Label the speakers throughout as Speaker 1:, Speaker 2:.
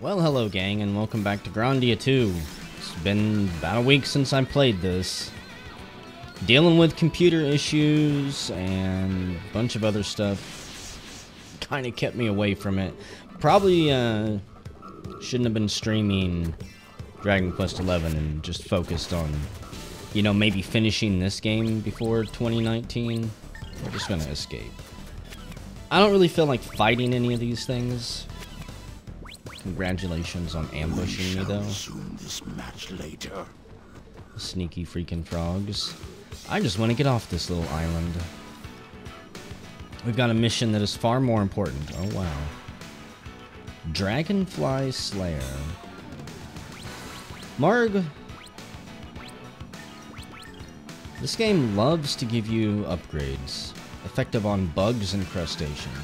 Speaker 1: Well, hello gang, and welcome back to Grandia 2. It's been about a week since I played this. Dealing with computer issues and a bunch of other stuff kind of kept me away from it. Probably shouldn't have been streaming Dragon Quest XI and just focused on, you know, maybe finishing this game before 2019. We're just gonna escape. I don't really feel like fighting any of these things. Congratulations on ambushing me, though.
Speaker 2: This match later.
Speaker 1: Sneaky freaking frogs. I just want to get off this little island. We've got a mission that is far more important. Oh, wow. Dragonfly Slayer. Marg. This game loves to give you upgrades. Effective on bugs and crustaceans.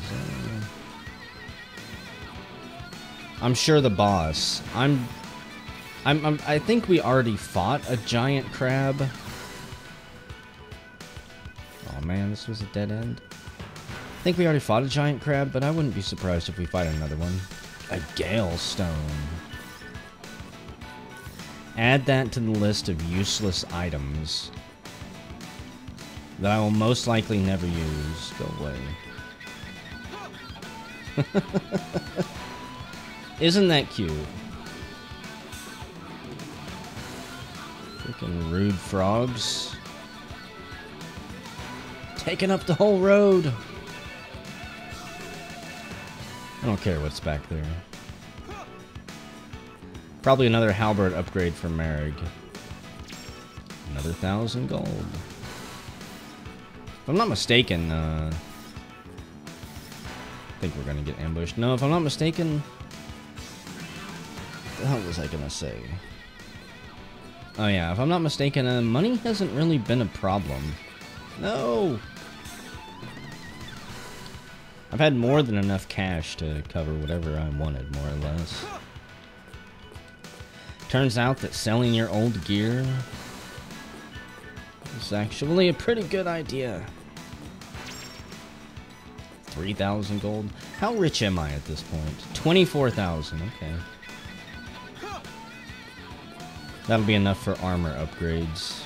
Speaker 1: I'm sure the boss. I think we already fought a giant crab. Oh man, this was a dead end. I think we already fought a giant crab, but I wouldn't be surprised if we fight another one. A gale stone. Add that to the list of useless items that I will most likely never use. Go away. Isn't that cute? Freaking rude frogs. Taking up the whole road. I don't care what's back there. Probably another halberd upgrade for Merrick. Another 1,000 gold. If I'm not mistaken, I think we're gonna get ambushed. No, if I'm not mistaken... What the hell was I gonna say? Oh yeah, if I'm not mistaken, money hasn't really been a problem. No! I've had more than enough cash to cover whatever I wanted, more or less. Turns out that selling your old gear is actually a pretty good idea. 3,000 gold. How rich am I at this point? 24,000, okay. That'll be enough for armor upgrades.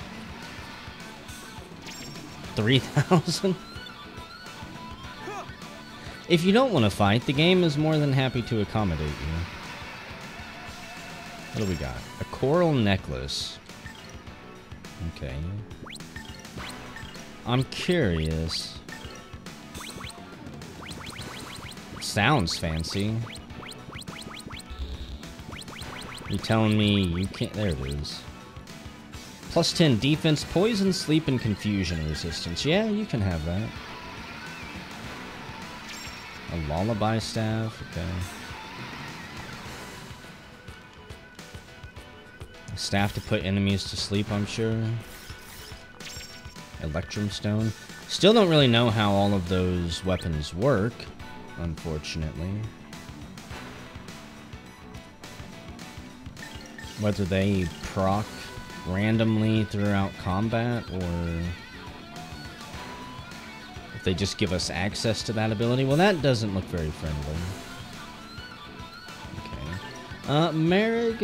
Speaker 1: 3,000? If you don't want to fight, the game is more than happy to accommodate you. What do we got? A coral necklace. Okay. I'm curious. Sounds fancy. You're telling me you can't... There it is. Plus 10 defense, poison, sleep, and confusion resistance. Yeah, you can have that. A lullaby staff. Okay. A staff to put enemies to sleep, I'm sure. Electrum stone. Still don't really know how all of those weapons work, unfortunately. Whether they proc randomly throughout combat, or if they just give us access to that ability. Well, that doesn't look very friendly. Okay. Merrick.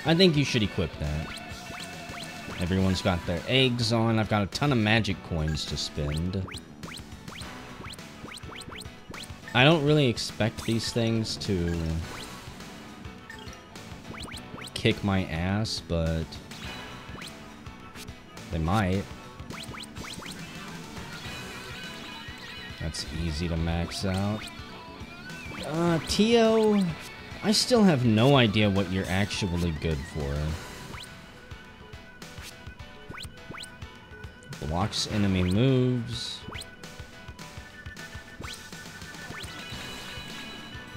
Speaker 1: I think you should equip that. Everyone's got their eggs on. I've got a ton of magic coins to spend. I don't really expect these things to kick my ass, but they might. That's easy to max out. Tio, I still have no idea what you're actually good for. Blocks enemy moves.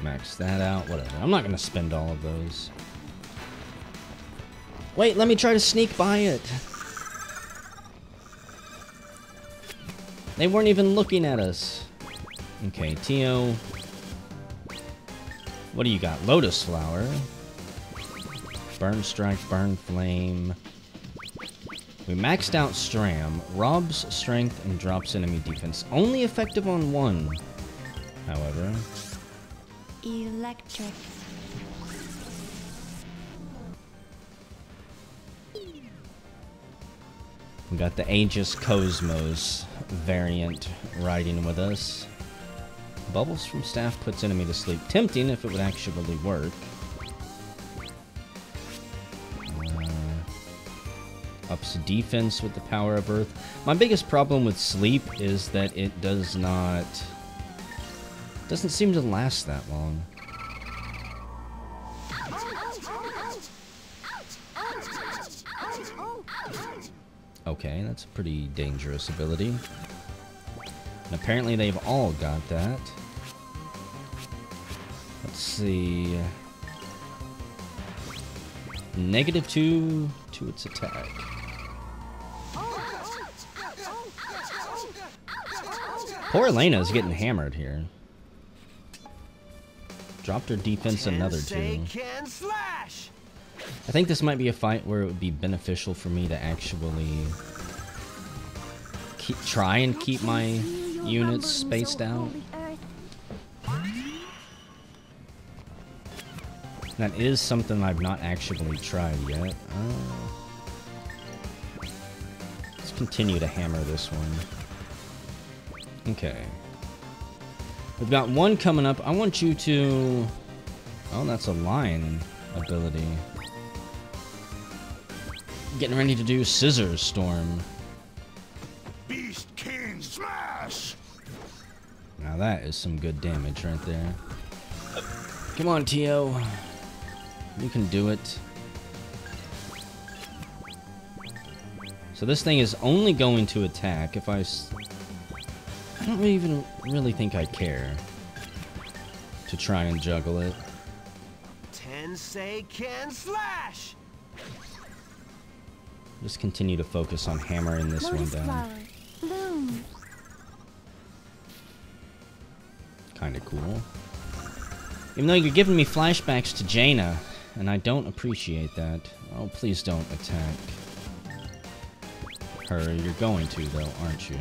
Speaker 1: Max that out, whatever. I'm not gonna spend all of those. Wait, let me try to sneak by it. They weren't even looking at us. Okay, Tio. What do you got? Lotus Flower. Burn Strike, Burn Flame. We maxed out Stram. Robs strength and drops enemy defense. Only effective on one, however.
Speaker 3: Electric.
Speaker 1: We got the Aegis Cosmos variant riding with us. Bubbles from staff puts enemy to sleep. Tempting if it would actually work. Ups defense with the power of Earth. My biggest problem with sleep is that it doesn't seem to last that long. Okay, that's a pretty dangerous ability. And apparently they've all got that. Let's see. -2 to its attack. Poor Elena is getting hammered here. Dropped her defense another 2. I think this might be a fight where it would be beneficial for me to actually try and keep my units spaced out. That is something I've not actually tried yet. Let's continue to hammer this one. Okay. We've got one coming up. I want you to... Oh, that's a line ability. Getting ready to do Scissor Storm.
Speaker 2: Beast King Smash!
Speaker 1: Now that is some good damage right there. Come on, Tio. You can do it. So this thing is only going to attack if I don't even really think I care to try and juggle it.
Speaker 4: Tensei can slash!
Speaker 1: Just continue to focus on hammering this one
Speaker 3: Lotus
Speaker 1: down.
Speaker 3: Flower. Bloom.
Speaker 1: Kinda cool. Even though you're giving me flashbacks to Jaina, and I don't appreciate that. Oh, please don't attack her. You're going to, though, aren't you?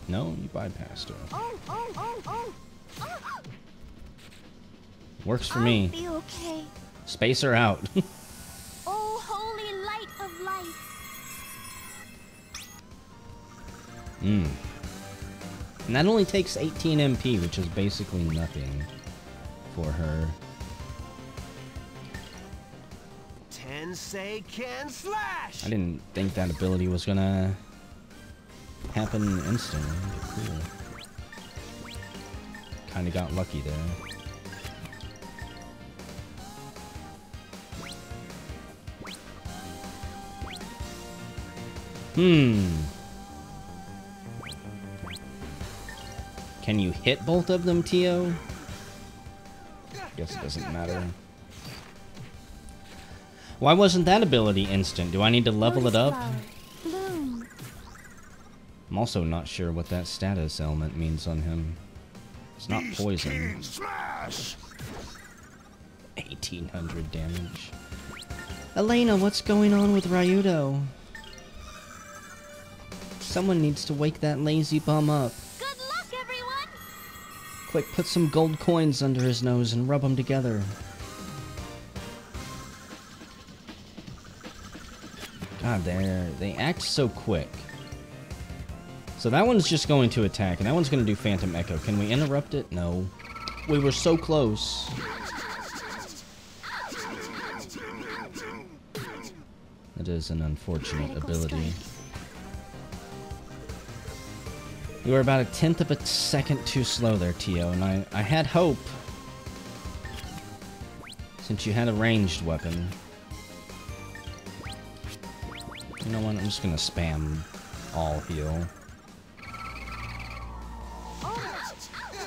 Speaker 1: No, you bypassed her. Works for me.
Speaker 3: I'll be okay.
Speaker 1: Space her out.
Speaker 3: Oh, holy light of life.
Speaker 1: And that only takes 18 MP, which is basically nothing for her.
Speaker 4: Tensei can slash!
Speaker 1: I didn't think that ability was gonna happen instantly. Cool. Kinda got lucky there. Can you hit both of them, Tio? Guess it doesn't matter. Why wasn't that ability instant? Do I need to level it up?
Speaker 3: Bloom.
Speaker 1: I'm also not sure what that status element means on him. It's not poison.
Speaker 2: King Smash!
Speaker 1: 1800 damage. Elena, what's going on with Ryudo? Someone needs to wake that lazy bum up.
Speaker 3: Good luck, everyone.
Speaker 1: Quick, put some gold coins under his nose and rub them together. God, they act so quick. So that one's just going to attack, and that one's going to do Phantom Echo. Can we interrupt it? No. We were so close. That is an unfortunate ability. You were about 1/10 of a second too slow there, Tio, and I had hope. Since you had a ranged weapon. You know what? I'm just gonna spam all heal.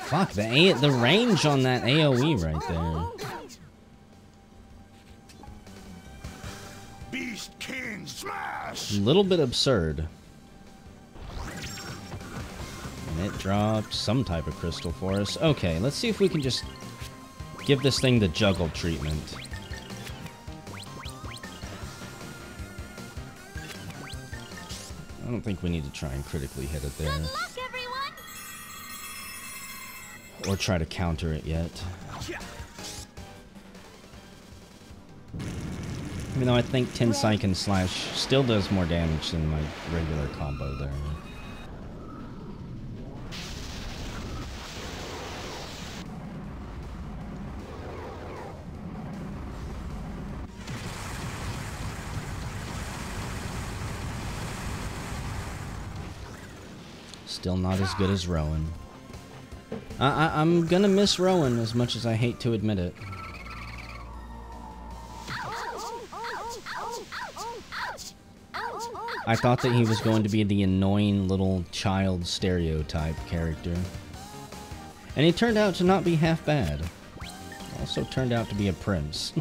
Speaker 1: Fuck, the range on that AoE right there.
Speaker 2: Beast King Smash!
Speaker 1: A little bit absurd. And it dropped some type of crystal for us. Okay, let's see if we can just give this thing the juggle treatment. I don't think we need to try and critically hit it there.
Speaker 3: Good luck, everyone.
Speaker 1: or try to counter it yet. Even though I think Tensai and Slash still does more damage than my regular combo there. Still not as good as Rowan. I'm gonna miss Rowan as much as I hate to admit it. I thought that he was going to be the annoying little child stereotype character. And he turned out to not be half bad. Also turned out to be a prince.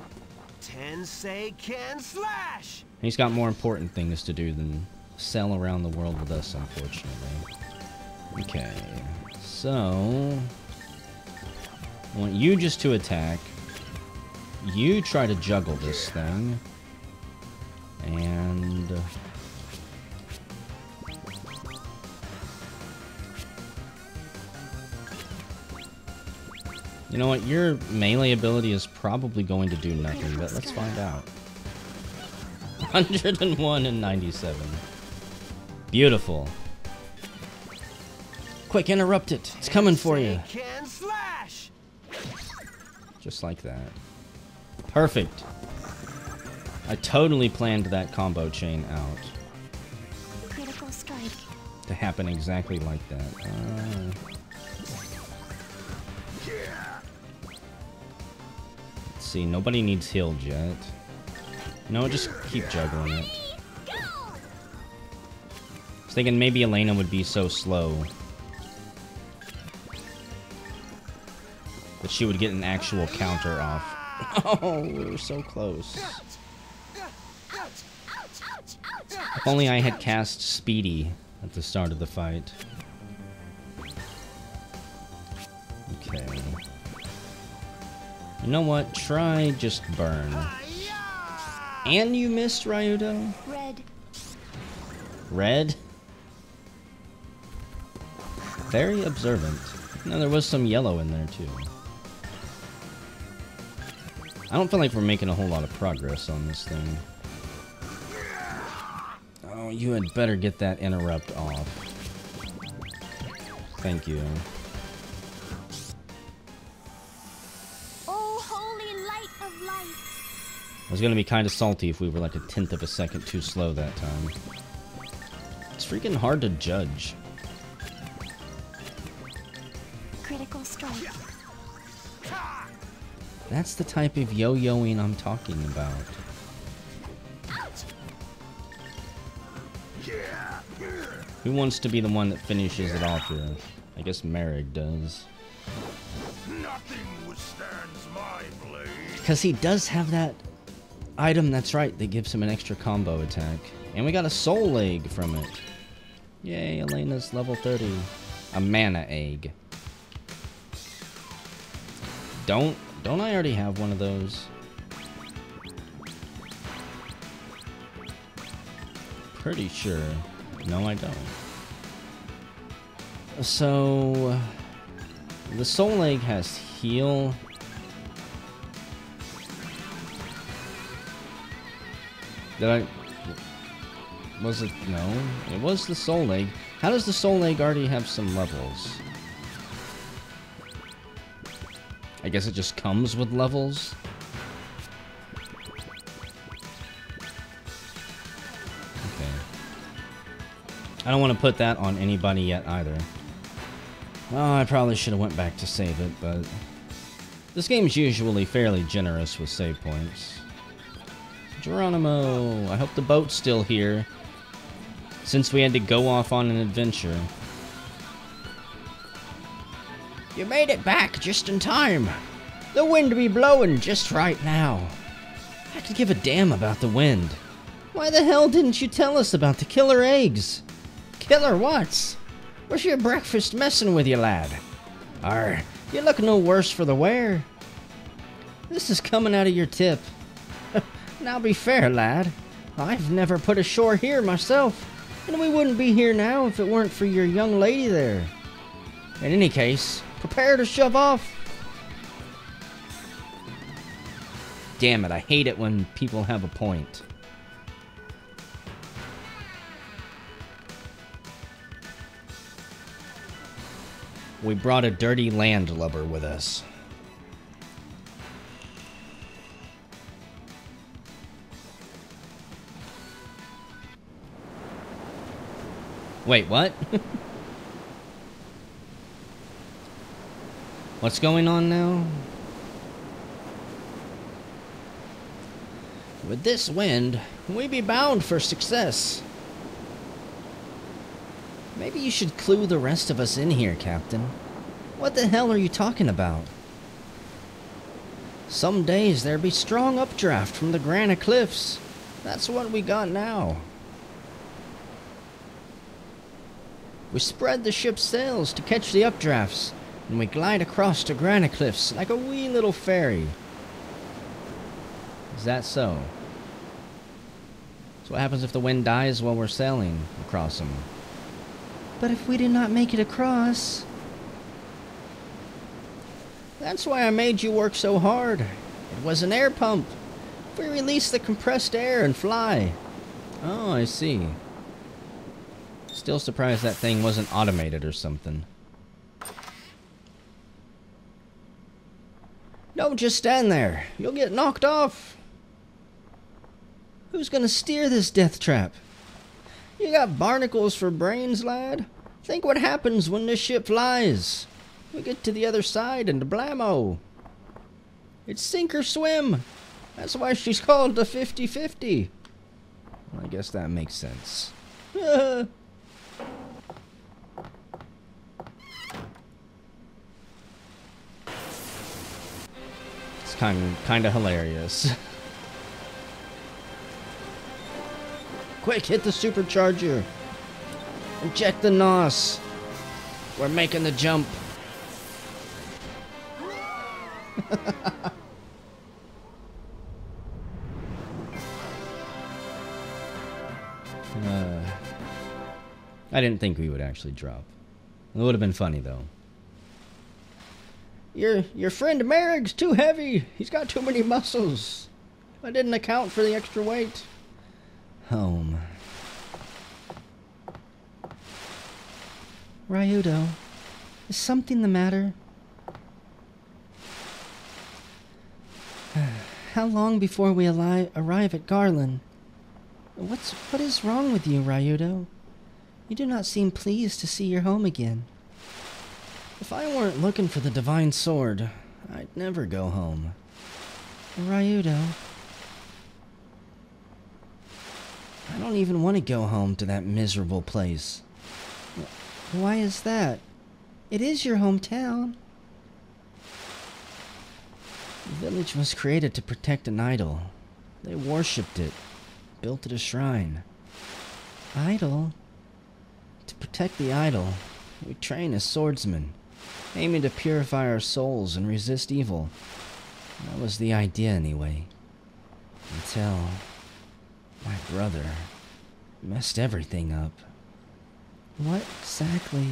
Speaker 4: Tensei can slash!
Speaker 1: He's got more important things to do than sail around the world with us, unfortunately. Okay, so... I want you just to attack. You try to juggle this thing. And... you know what, your melee ability is probably going to do nothing, but let's find out. 101 and 97. Beautiful. Quick, interrupt it. It's coming for you.
Speaker 4: Can slash!
Speaker 1: Just like that. Perfect. I totally planned that combo chain out.
Speaker 3: Critical strike.
Speaker 1: To happen exactly like that. Let's see, nobody needs healed yet. No, just keep juggling it. I was thinking maybe Elena would be so slow that she would get an actual counter off. Oh, we were so close. If only I had cast Speedy at the start of the fight. Okay. You know what? Try just burn. And you missed, Ryudo?
Speaker 3: Red.
Speaker 1: Red? Very observant. No, there was some yellow in there, too. I don't feel like we're making a whole lot of progress on this thing. Oh, you had better get that interrupt off. Thank you.
Speaker 3: Oh, holy light of life.
Speaker 1: I was gonna be kind of salty if we were like a 1/10 of a second too slow that time. It's freaking hard to judge.
Speaker 3: Critical strike.
Speaker 1: That's the type of yo-yoing I'm talking about. Who wants to be the one that finishes it off here? I guess Merrick does.
Speaker 2: Nothing withstands my blade.
Speaker 1: Because he does have that item, that's right, that gives him an extra combo attack. And we got a soul egg from it. Yay, Elena's level 30. A mana egg. Don't I already have one of those? Pretty sure. No, I don't. So... the soul egg has heal. Did I... was it... no. It was the soul egg. How does the soul egg already have some levels? I guess it just comes with levels? Okay. I don't want to put that on anybody yet either. Oh, I probably should have went back to save it, but... this game's usually fairly generous with save points. Geronimo! I hope the boat's still here, since we had to go off on an adventure. You made it back just in time. The wind be blowing just right now. I could give a damn about the wind. Why the hell didn't you tell us about the killer eggs? Killer what? Was your breakfast messing with you, lad? Arr, you look no worse for the wear. This is coming out of your tip. Now be fair, lad. I've never put ashore here myself, and we wouldn't be here now if it weren't for your young lady there. In any case, Prepare to shove off! Damn it, I hate it when people have a point. We brought a dirty landlubber with us. Wait, what? What's going on now? With this wind, we be bound for success. Maybe you should clue the rest of us in here, Captain. What the hell are you talking about? Some days there be strong updraft from the Grandia cliffs. That's what we got now. We spread the ship's sails to catch the updrafts, and we glide across the Grandia cliffs like a wee little fairy. Is that so? So what happens if the wind dies while we're sailing across them? But if we do not make it across... That's why I made you work so hard. It was an air pump. We release the compressed air and fly. Oh, I see. Still surprised that thing wasn't automated or something. Don't just stand there. You'll get knocked off. Who's gonna steer this death trap? You got barnacles for brains, lad? Think what happens when this ship flies. We get to the other side and blammo. It's sink or swim. That's why she's called the 50-50. Well, I guess that makes sense. It's kind of hilarious. Quick, hit the supercharger. Inject the NOS. We're making the jump. I didn't think we would actually drop. It would have been funny though. Your friend Merrick's too heavy. He's got too many muscles. I didn't account for the extra weight. Home. Ryudo, is something the matter? How long before we arrive at Garland? What is wrong with you, Ryudo? You do not seem pleased to see your home again. If I weren't looking for the divine sword, I'd never go home. Ryudo, I don't even want to go home to that miserable place. Why is that? It is your hometown. The village was created to protect an idol. They worshipped it, built it a shrine. Idol? To protect the idol, we train as swordsmen, aiming to purify our souls and resist evil. That was the idea anyway. Until my brother messed everything up. What exactly?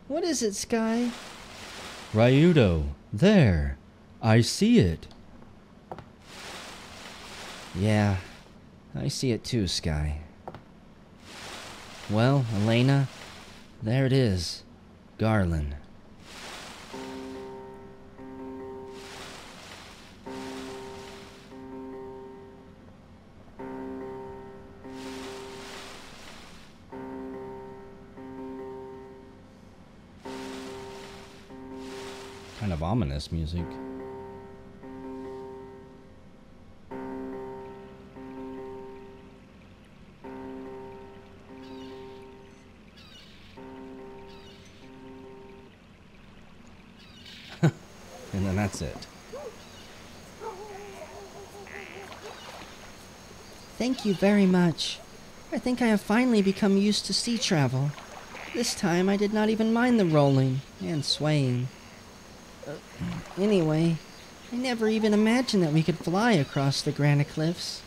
Speaker 1: What is it, Sky? Ryudo, there. I see it. Yeah, I see it too, Sky. Well, Elena, there it is. Garland. Kind of ominous music. And then that's it. Thank you very much. I think I have finally become used to sea travel. This time I did not even mind the rolling and swaying. Anyway, I never even imagined that we could fly across the Grandia cliffs.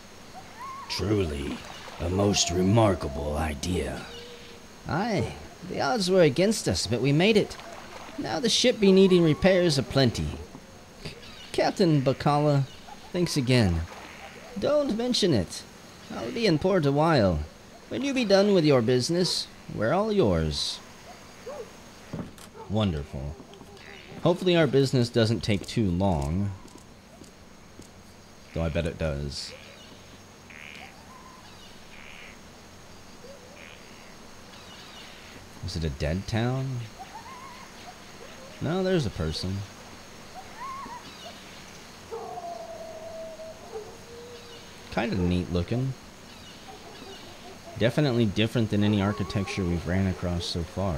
Speaker 5: Truly, a most remarkable idea.
Speaker 1: Aye, The odds were against us, but we made it. Now the ship be needing repairs aplenty. Captain Bacala, thanks again. Don't mention it. I'll be in port a while. When you be done with your business, we're all yours. Wonderful. Hopefully our business doesn't take too long. Though I bet it does. Is it a dead town? No, there's a person. Kind of neat looking. Definitely different than any architecture we've ran across so far.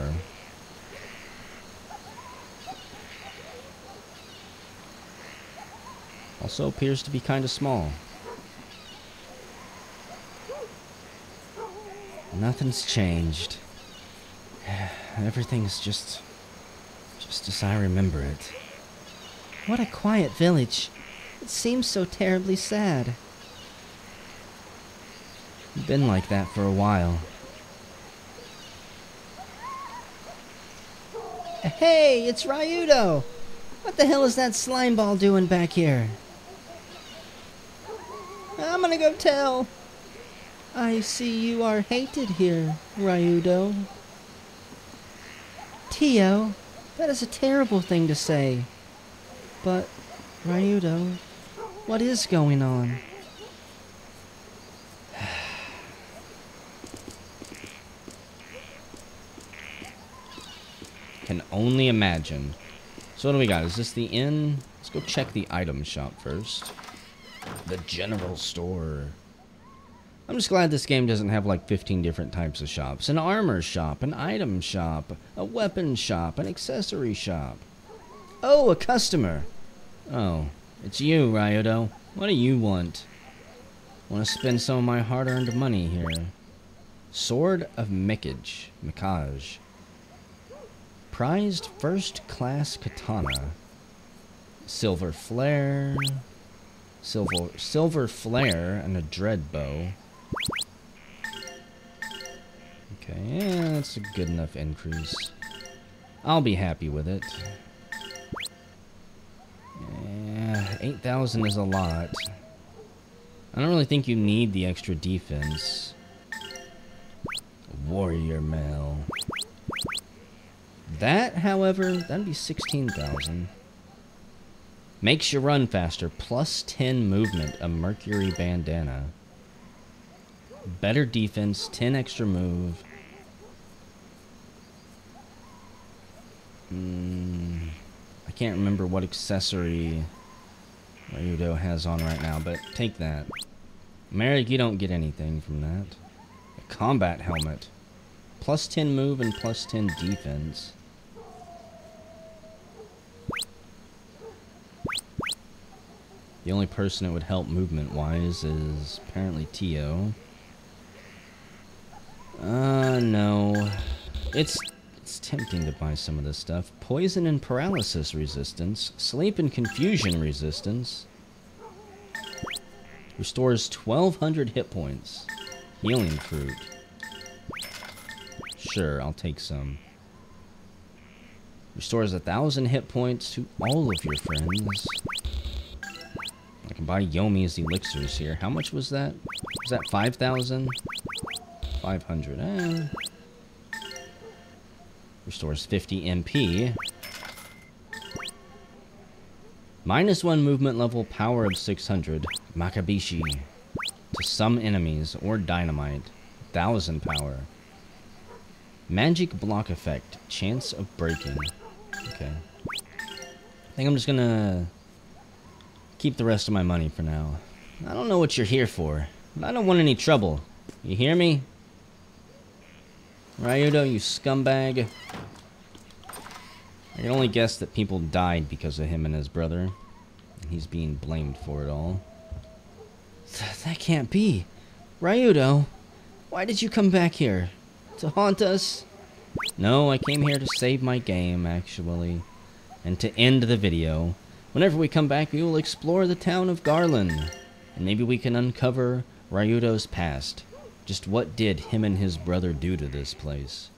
Speaker 1: Also appears to be kind of small. Nothing's changed. Everything's just as I remember it. What a quiet village. It seems so terribly sad. Been like that for a while. Hey, it's Ryudo! What the hell is that slime ball doing back here? I'm gonna go tell. I see you are hated here, Ryudo. Tio, that is a terrible thing to say. But, Ryudo, what is going on? Can only imagine. So what do we got? Is this the inn? Let's go check the item shop first. The general store. I'm just glad this game doesn't have like 15 different types of shops. An armor shop, an item shop, a weapon shop, an accessory shop. Oh, a customer. Oh, it's you, Ryudo. What do you want? Want to spend some of my hard-earned money here. Sword of Mikage. Prized first-class katana. Silver flare. Silver flare and a dread bow. Okay, yeah, that's a good enough increase. I'll be happy with it. Yeah, 8,000 is a lot. I don't really think you need the extra defense. Warrior mail. That, however, that'd be 16,000. Makes you run faster. Plus 10 movement. A mercury bandana. Better defense. 10 extra move. I can't remember what accessory Ryudo has on right now, but take that. Merrick, you don't get anything from that. A combat helmet. Plus 10 move and plus 10 defense. The only person it would help movement-wise is apparently Tio. No. It's tempting to buy some of this stuff. Poison and paralysis resistance. Sleep and confusion resistance. Restores 1,200 hit points. Healing fruit. Sure, I'll take some. Restores 1,000 hit points to all of your friends. I can buy Yomi's elixirs here. How much was that? Was that 5,000? 500. Restores 50 MP. -1 movement level, power of 600. Makabishi. To some enemies or dynamite. 1,000 power. Magic block effect. Chance of breaking. Okay. I think I'm just gonna keep the rest of my money for now. I don't know what you're here for, but I don't want any trouble. You hear me? Ryudo, you scumbag. I can only guess that people died because of him and his brother. And he's being blamed for it all. That can't be. Ryudo, why did you come back here? To haunt us? No, I came here to save my game, actually. And to end the video. Whenever we come back, we will explore the town of Garland. And maybe we can uncover Ryudo's past. Just what did him and his brother do to this place?